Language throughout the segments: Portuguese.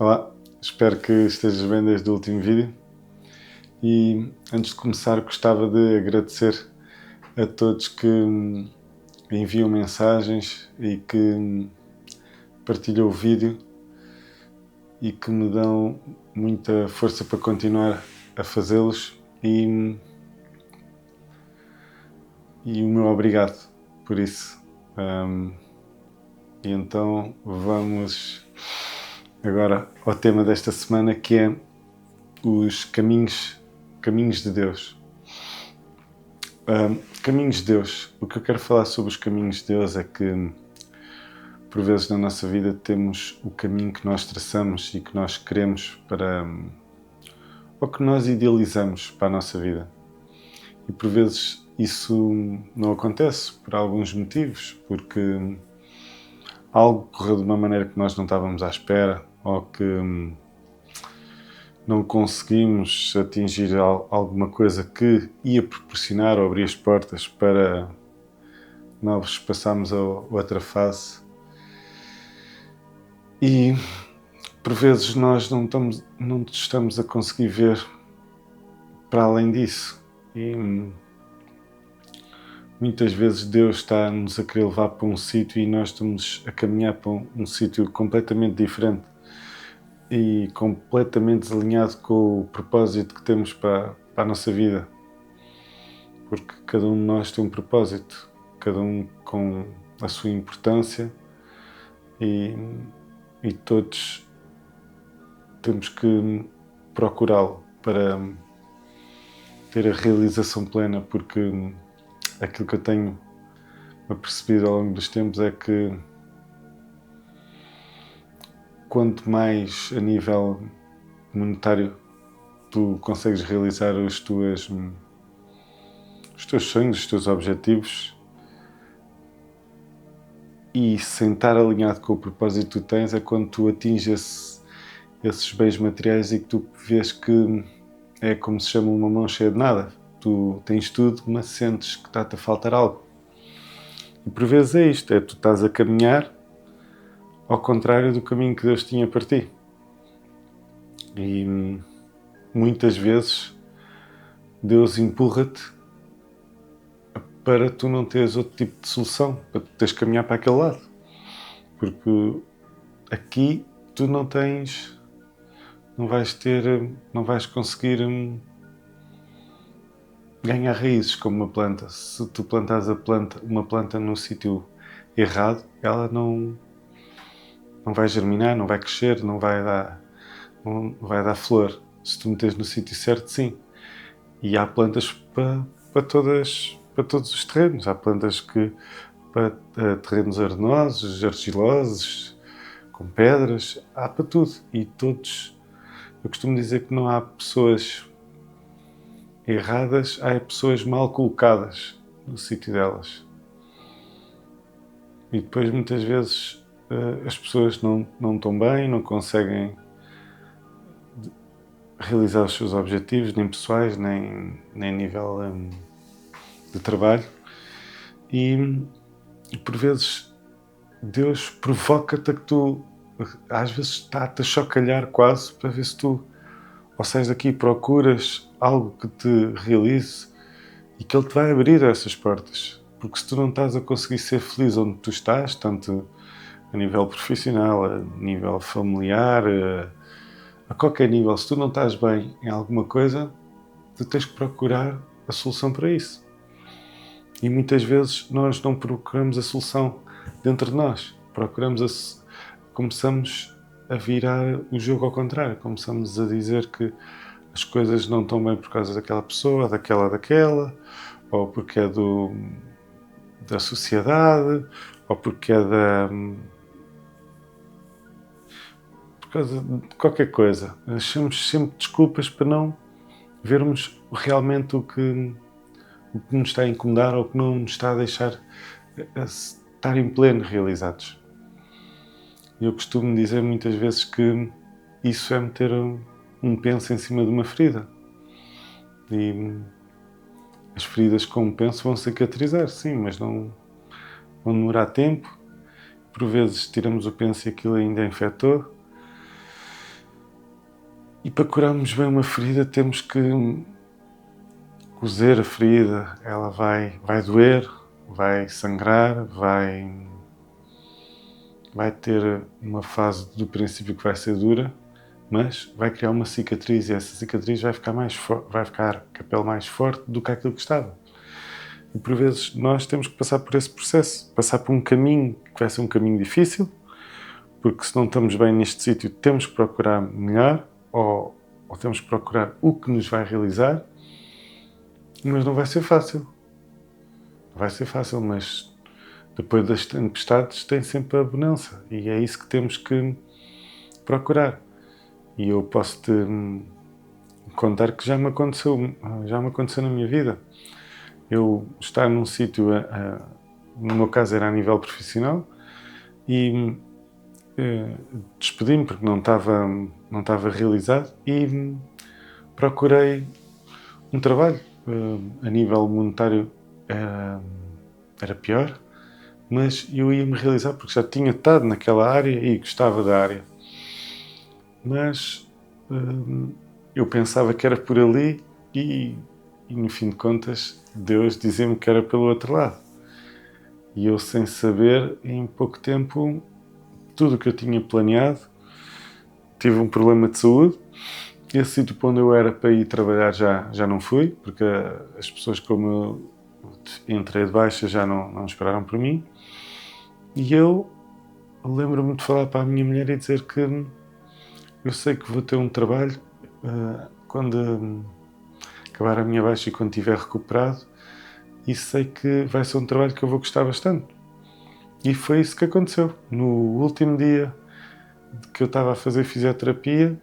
Olá, espero que estejas bem desde o último vídeo e antes de começar gostava de agradecer a todos que enviam mensagens e que partilham o vídeo e que me dão muita força para continuar a fazê-los e o meu obrigado por isso. E então vamos agora ao tema desta semana, que é os caminhos de Deus. Caminhos de Deus. O que eu quero falar sobre os caminhos de Deus é que por vezes na nossa vida temos o caminho que nós traçamos e que nós queremos para, ou que nós idealizamos para a nossa vida. E por vezes isso não acontece por alguns motivos, porque algo correu de uma maneira que nós não estávamos à espera, ou que não conseguimos atingir alguma coisa que ia proporcionar ou abrir as portas para nós passarmos a outra fase. E por vezes nós não estamos a conseguir ver para além disso. E muitas vezes Deus está-nos a querer levar para um sítio e nós estamos a caminhar para um sítio completamente diferente e completamente desalinhado com o propósito que temos para a nossa vida. Porque cada um de nós tem um propósito, cada um com a sua importância e todos temos que procurá-lo para ter a realização plena, porque aquilo que eu tenho percebido ao longo dos tempos é que quanto mais a nível monetário tu consegues realizar os teus sonhos, os teus objetivos, e sem estar alinhado com o propósito que tu tens, é quando tu atinges esses bens materiais e que tu vês que é como se chama uma mão cheia de nada. Tu tens tudo, mas sentes que está-te a faltar algo. E por vezes é isto, tu estás a caminhar ao contrário do caminho que Deus tinha para ti. E muitas vezes Deus empurra-te para tu não teres outro tipo de solução, para tu teres que caminhar para aquele lado. Porque aqui tu não vais conseguir ganhar raízes como uma planta. Se tu plantares uma planta no sítio errado, ela não vai germinar, não vai crescer, não vai dar flor. Se tu meteres no sítio certo, sim. E há plantas para todos os terrenos. Há plantas para terrenos arenosos, argilosos, com pedras, há para tudo. E todos, eu costumo dizer que não há pessoas erradas, há pessoas mal colocadas no sítio delas. E depois muitas vezes as pessoas não estão bem, não conseguem realizar os seus objetivos, nem pessoais, nem nível de trabalho. E por vezes Deus provoca-te a que tu, às vezes está-te a chocalhar quase, para ver se tu, ou sais daqui e procuras algo que te realize e que Ele te vai abrir essas portas. Porque se tu não estás a conseguir ser feliz onde tu estás, tanto a nível profissional, a nível familiar, a qualquer nível, se tu não estás bem em alguma coisa, tu tens que procurar a solução para isso. E muitas vezes nós não procuramos a solução dentro de nós. Começamos a virar o jogo ao contrário. Começamos a dizer que as coisas não estão bem por causa daquela pessoa, daquela, ou porque é da sociedade, ou porque é por causa de qualquer coisa. Achamos sempre desculpas para não vermos realmente o que nos está a incomodar ou que não nos está a deixar estar em pleno realizados. Eu costumo dizer muitas vezes que isso é meter um penso em cima de uma ferida. E as feridas com penso vão cicatrizar, sim, mas não vão demorar tempo. Por vezes tiramos o penso e aquilo ainda infectou. E para curarmos bem uma ferida temos que cozer a ferida. Ela vai doer, vai sangrar, vai ter uma fase do princípio que vai ser dura, mas vai criar uma cicatriz e essa cicatriz vai ficar vai ficar com a pele mais forte do que aquilo que estava. E por vezes nós temos que passar por esse processo, passar por um caminho que vai ser um caminho difícil, porque se não estamos bem neste sítio temos que procurar melhor ou temos que procurar o que nos vai realizar, mas não vai ser fácil. Não vai ser fácil, mas depois das tempestades tem sempre a bonança e é isso que temos que procurar. E eu posso-te contar que já me aconteceu na minha vida. Eu estar num sítio, no meu caso era a nível profissional, e despedi-me porque não estava realizado e procurei um trabalho. A nível monetário era pior, mas eu ia-me realizar porque já tinha estado naquela área e gostava da área. Mas eu pensava que era por ali e no fim de contas Deus dizia-me que era pelo outro lado. E eu, sem saber, em pouco tempo, tudo o que eu tinha planeado, tive um problema de saúde. Esse sítio para onde eu era para ir trabalhar já não fui, porque as pessoas como eu entrei de baixa já não esperaram por mim. E eu lembro-me de falar para a minha mulher e dizer que eu sei que vou ter um trabalho quando acabar a minha baixa e quando estiver recuperado, e sei que vai ser um trabalho que eu vou gostar bastante. E foi isso que aconteceu. No último dia que eu estava a fazer fisioterapia,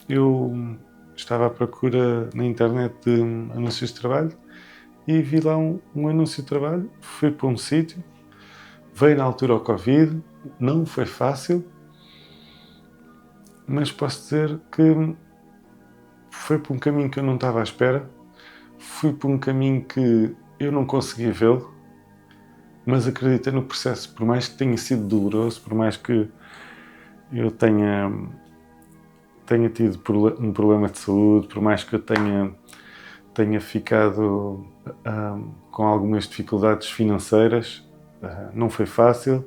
eu estava à procura na internet de anúncios de trabalho e vi lá um anúncio de trabalho. Fui para um sítio, veio na altura o Covid, não foi fácil, mas posso dizer que foi por um caminho que eu não estava à espera, fui por um caminho que eu não conseguia vê-lo, mas acreditei no processo, por mais que tenha sido doloroso, por mais que eu tenha tido um problema de saúde, por mais que eu tenha ficado com algumas dificuldades financeiras, não foi fácil,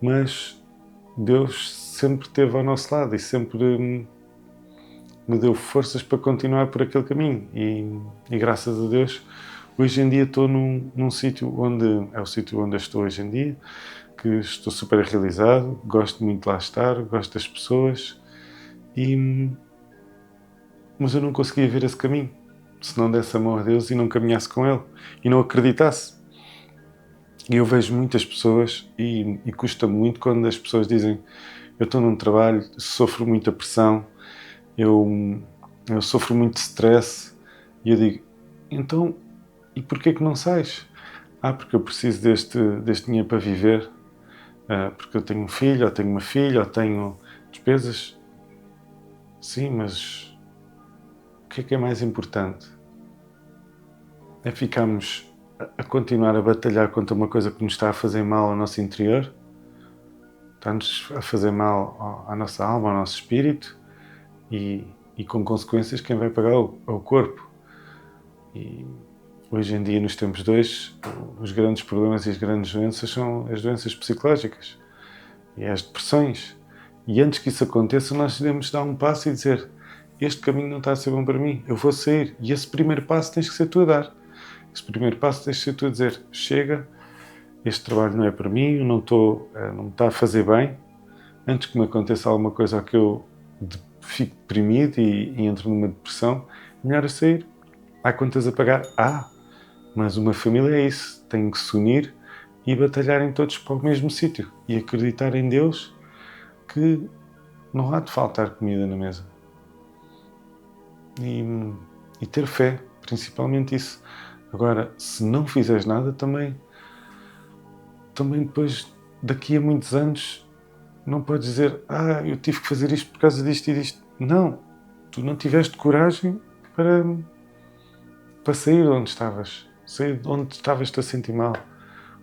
mas Deus sempre esteve ao nosso lado e sempre me deu forças para continuar por aquele caminho e graças a Deus hoje em dia estou num sítio é o sítio onde eu estou hoje em dia, que estou super realizado, gosto muito de lá estar, gosto das pessoas, mas eu não conseguia ver esse caminho se não desse amor a Deus e não caminhasse com Ele e não acreditasse. E eu vejo muitas pessoas e custa muito quando as pessoas dizem: eu estou num trabalho, sofro muita pressão, eu sofro muito stress, e eu digo: então, e porquê que não sais? Porque eu preciso deste dinheiro para viver, porque eu tenho um filho, ou tenho uma filha, ou tenho despesas. Sim, mas o que é mais importante? É ficarmos a continuar a batalhar contra uma coisa que nos está a fazer mal ao nosso interior, está-nos a fazer mal à nossa alma, ao nosso espírito, e com consequências quem vai pagar é o corpo. E hoje em dia, nos tempos de hoje, os grandes problemas e as grandes doenças são as doenças psicológicas e as depressões. E antes que isso aconteça, nós devemos dar um passo e dizer: este caminho não está a ser bom para mim, eu vou sair. E esse primeiro passo tens que ser tu a dar. Esse primeiro passo tens que ser tu a dizer: chega, este trabalho não é para mim, não me está a fazer bem. Antes que me aconteça alguma coisa ou que eu fique deprimido e entre numa depressão, melhor a sair. Há contas a pagar? Mas uma família é isso, tem que se unir e batalharem todos para o mesmo sítio e acreditar em Deus que não há de faltar comida na mesa. E ter fé, principalmente isso. Agora, se não fizeres nada, também depois, daqui a muitos anos, não podes dizer: eu tive que fazer isto por causa disto e disto. Não, tu não tiveste coragem para sair de onde estavas, sair de onde estavas-te a sentir mal,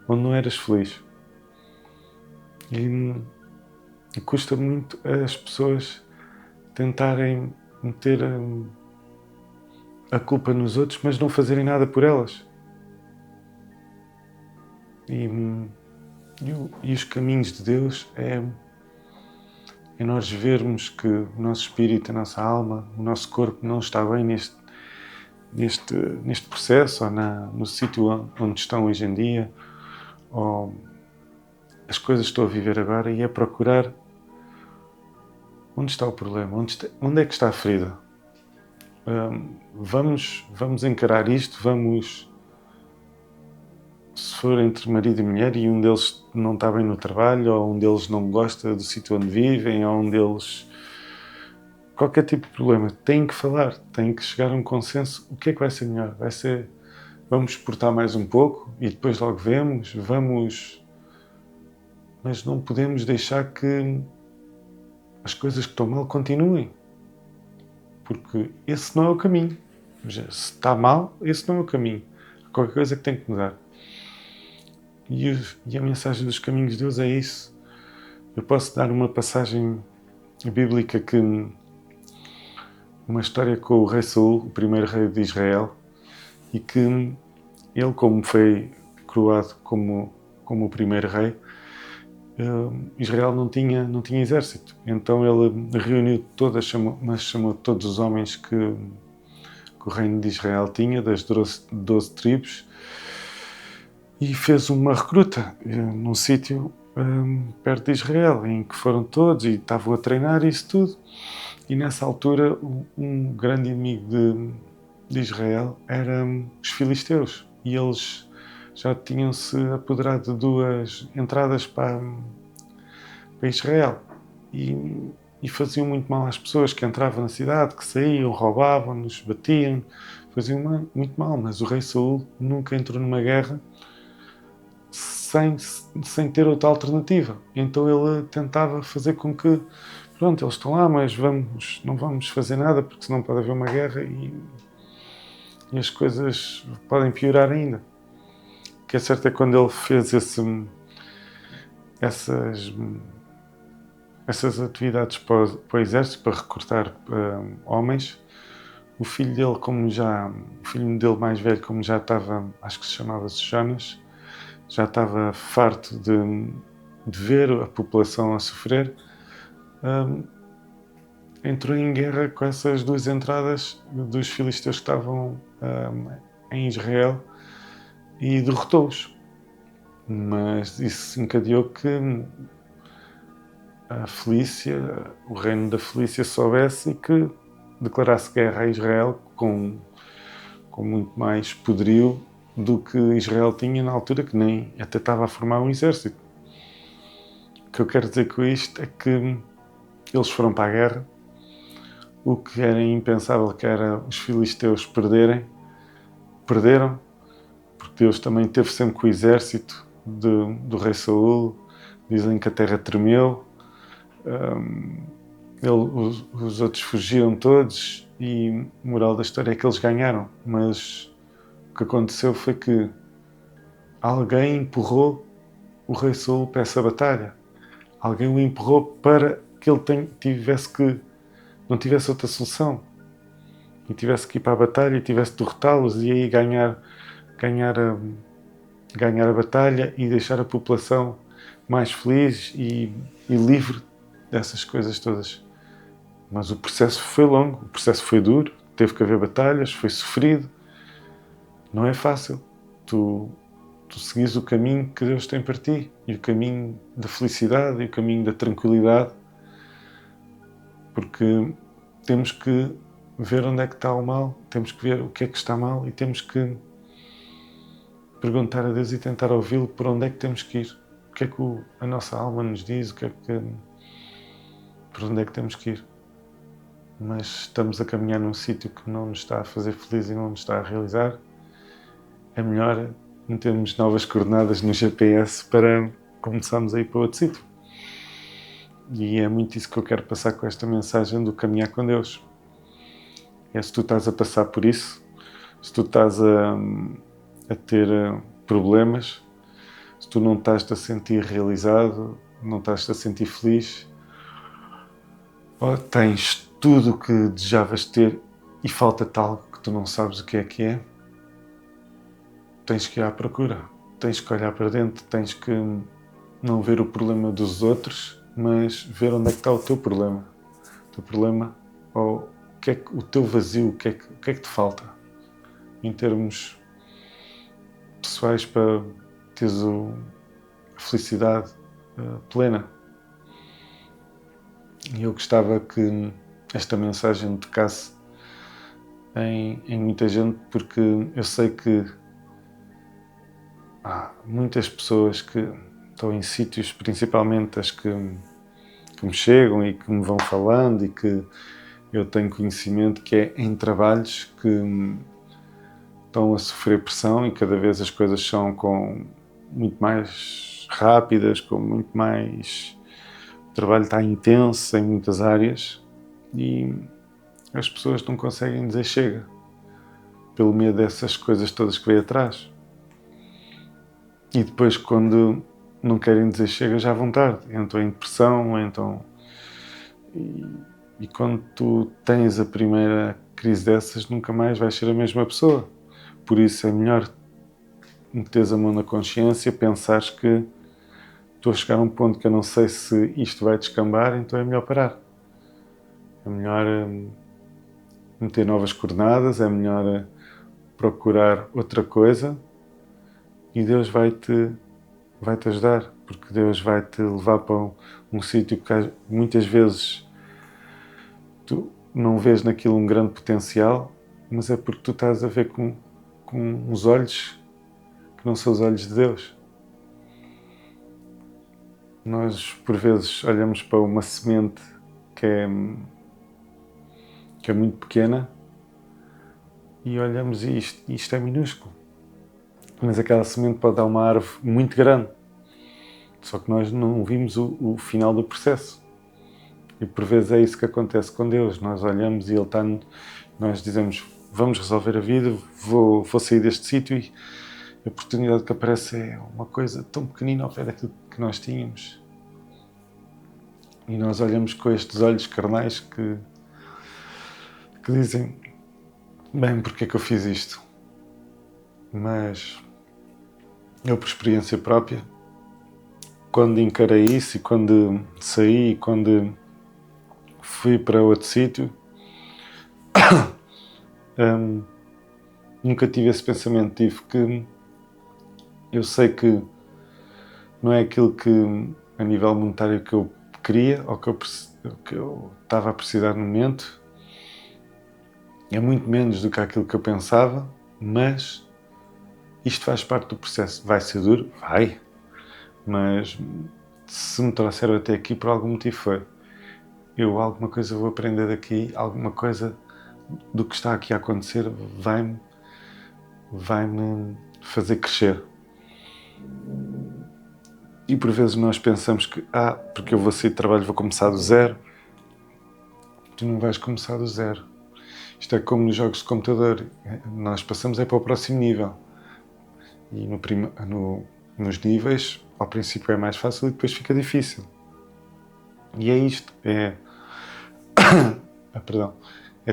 onde não eras feliz. E custa muito as pessoas tentarem meter a culpa nos outros, mas não fazerem nada por elas. E os caminhos de Deus é nós vermos que o nosso espírito, a nossa alma, o nosso corpo não está bem neste processo, ou no sítio onde estão hoje em dia, ou as coisas que estou a viver agora, e é procurar onde está o problema, onde é que está a ferida. Vamos encarar isto, se for entre marido e mulher e um deles não está bem no trabalho, ou um deles não gosta do sítio onde vivem, ou um deles... Qualquer tipo de problema, tem que falar, tem que chegar a um consenso. O que é que vai ser melhor? Vai ser, vamos exportar mais um pouco e depois logo vemos, mas não podemos deixar que as coisas que estão mal continuem. Porque esse não é o caminho. Se está mal, esse não é o caminho. Há qualquer coisa que tem que mudar. E a mensagem dos caminhos de Deus é isso. Eu posso dar uma passagem bíblica uma história com o rei Saul, o primeiro rei de Israel, e que ele, como foi coroado como o primeiro rei, Israel não tinha exército. Então ele reuniu chamou todos os homens que o reino de Israel tinha, das 12 tribos, e fez uma recruta num sítio perto de Israel, em que foram todos e estavam a treinar isso tudo. E nessa altura um grande inimigo de Israel eram os filisteus, e eles já tinham-se apoderado de 2 entradas para Israel, e faziam muito mal às pessoas que entravam na cidade, que saíam, roubavam-nos, batiam, faziam muito mal. Mas o rei Saul nunca entrou numa guerra sem ter outra alternativa. Então ele tentava fazer com que, pronto, eles estão lá, mas não vamos fazer nada, porque senão pode haver uma guerra e as coisas podem piorar ainda. O que é certo é que quando ele fez essas atividades para o exército, para recrutar homens, o filho dele mais velho, como já estava, acho que se chamava-se Jonas, já estava farto de ver a população a sofrer, entrou em guerra com essas 2 entradas dos filisteus que estavam em Israel e derrotou-os. Mas isso encadeou que a Felícia, o reino da Felícia, soubesse e que declarasse guerra a Israel com muito mais poderio do que Israel tinha na altura, que nem até estava a formar um exército. O que eu quero dizer com isto é que eles foram para a guerra, o que era impensável, que era os filisteus perderam, porque Deus também teve sempre com o exército do rei Saul. Dizem que a terra tremeu, os outros fugiram todos, e a moral da história é que eles ganharam. Mas o que aconteceu foi que alguém empurrou o rei Saul para essa batalha. Alguém o empurrou para que ele não tivesse outra solução, e tivesse que ir para a batalha e tivesse de derrotá-los, e aí ganhar a batalha e deixar a população mais feliz e livre dessas coisas todas. Mas o processo foi longo, o processo foi duro, teve que haver batalhas, foi sofrido, não é fácil. Tu seguis o caminho que Deus tem para ti, e o caminho da felicidade, e o caminho da tranquilidade, porque temos que ver onde é que está o mal, temos que ver o que é que está mal, e temos que perguntar a Deus e tentar ouvi-lo por onde é que temos que ir. O que é que a nossa alma nos diz, por onde é que temos que ir. Mas estamos a caminhar num sítio que não nos está a fazer feliz e não nos está a realizar. É melhor metermos novas coordenadas no GPS para começarmos a ir para outro sítio. E é muito isso que eu quero passar com esta mensagem do caminhar com Deus. É, se tu estás a passar por isso, se tu estás a ter problemas, se tu não estás a sentir realizado, não estás a sentir feliz, tens tudo o que desejavas ter e falta-te algo que tu não sabes o que é, tens que ir à procura, tens que olhar para dentro, tens que não ver o problema dos outros, mas ver onde é que está o teu problema. O teu problema, ou o que é que, o teu vazio, o que é que te falta em termos pessoais para teres a felicidade plena. E eu gostava que esta mensagem tocasse em muita gente, porque eu sei que há muitas pessoas que estão em sítios, principalmente as que me chegam e que me vão falando e que eu tenho conhecimento, que é em trabalhos que estão a sofrer pressão e cada vez as coisas são muito mais rápidas, com muito mais... O trabalho está intenso em muitas áreas e as pessoas não conseguem dizer chega, pelo medo dessas coisas todas que vêm atrás. E depois, quando não querem dizer chega, já vão tarde. Entram em depressão, E quando tu tens a primeira crise dessas, nunca mais vais ser a mesma pessoa. Por isso é melhor meteres a mão na consciência, pensares que estou a chegar a um ponto que eu não sei se isto vai descambar, então é melhor parar. É melhor meter novas coordenadas, é melhor procurar outra coisa e Deus vai-te ajudar, porque Deus vai-te levar para um sítio que muitas vezes tu não vês naquilo um grande potencial, mas é porque tu estás a ver com uns olhos que não são os olhos de Deus. Nós, por vezes, olhamos para uma semente que é muito pequena e olhamos e isto é minúsculo. Mas aquela semente pode dar uma árvore muito grande. Só que nós não vimos o final do processo. E por vezes é isso que acontece com Deus. Nós olhamos e Ele está... Nós dizemos, vamos resolver a vida, vou sair deste sítio e a oportunidade que aparece é uma coisa tão pequenina ao pé daquilo que nós tínhamos. E nós olhamos com estes olhos carnais que dizem, bem, porque é que eu fiz isto? Mas eu, por experiência própria, quando encarei isso e quando saí e quando fui para outro sítio, nunca tive esse pensamento. Tive que... Eu sei que não é aquilo que, a nível monetário, que eu queria ou que eu estava a precisar no momento. É muito menos do que aquilo que eu pensava, mas isto faz parte do processo. Vai ser duro? Vai. Mas se me trouxeram até aqui, por algum motivo foi. Eu alguma coisa vou aprender daqui, alguma coisa do que está aqui a acontecer vai-me fazer crescer. E por vezes nós pensamos que, porque eu vou sair de trabalho, vou começar do zero. Tu não vais começar do zero. Isto é como nos jogos de computador. Nós passamos para o próximo nível. E nos níveis, ao princípio é mais fácil e depois fica difícil. E é isto. É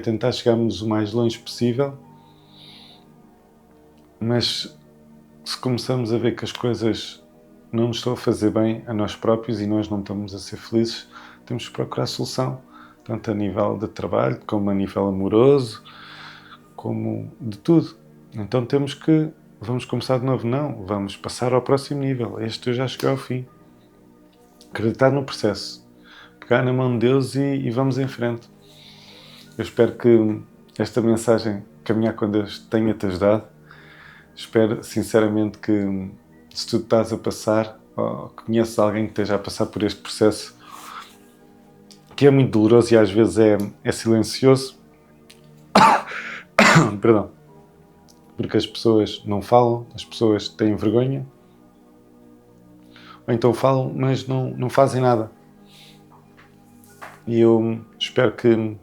tentar chegarmos o mais longe possível, mas se começamos a ver que as coisas não nos estão a fazer bem a nós próprios e nós não estamos a ser felizes, temos que procurar solução, tanto a nível de trabalho, como a nível amoroso, como de tudo. Então vamos começar de novo? Não, vamos passar ao próximo nível. Este eu já cheguei ao fim. Acreditar no processo, pegar na mão de Deus e vamos em frente. Eu espero que esta mensagem, Caminhar com Deus, tenha-te ajudado. Espero sinceramente que, se tu estás a passar, ou conheces alguém que esteja a passar por este processo, que é muito doloroso e às vezes é silencioso, perdão, porque as pessoas não falam, as pessoas têm vergonha, ou então falam, mas não fazem nada. E eu espero que,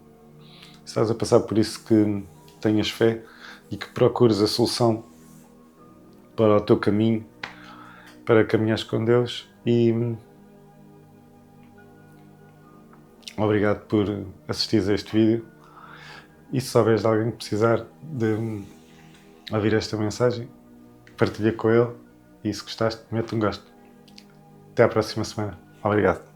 se estás a passar por isso, que tenhas fé e que procures a solução para o teu caminho, para caminhares com Deus e Obrigado por assistir a este vídeo. E se souberes de alguém que precisar de ouvir esta mensagem, partilha com ele. E se gostaste, mete um gosto. Até à próxima semana. Obrigado.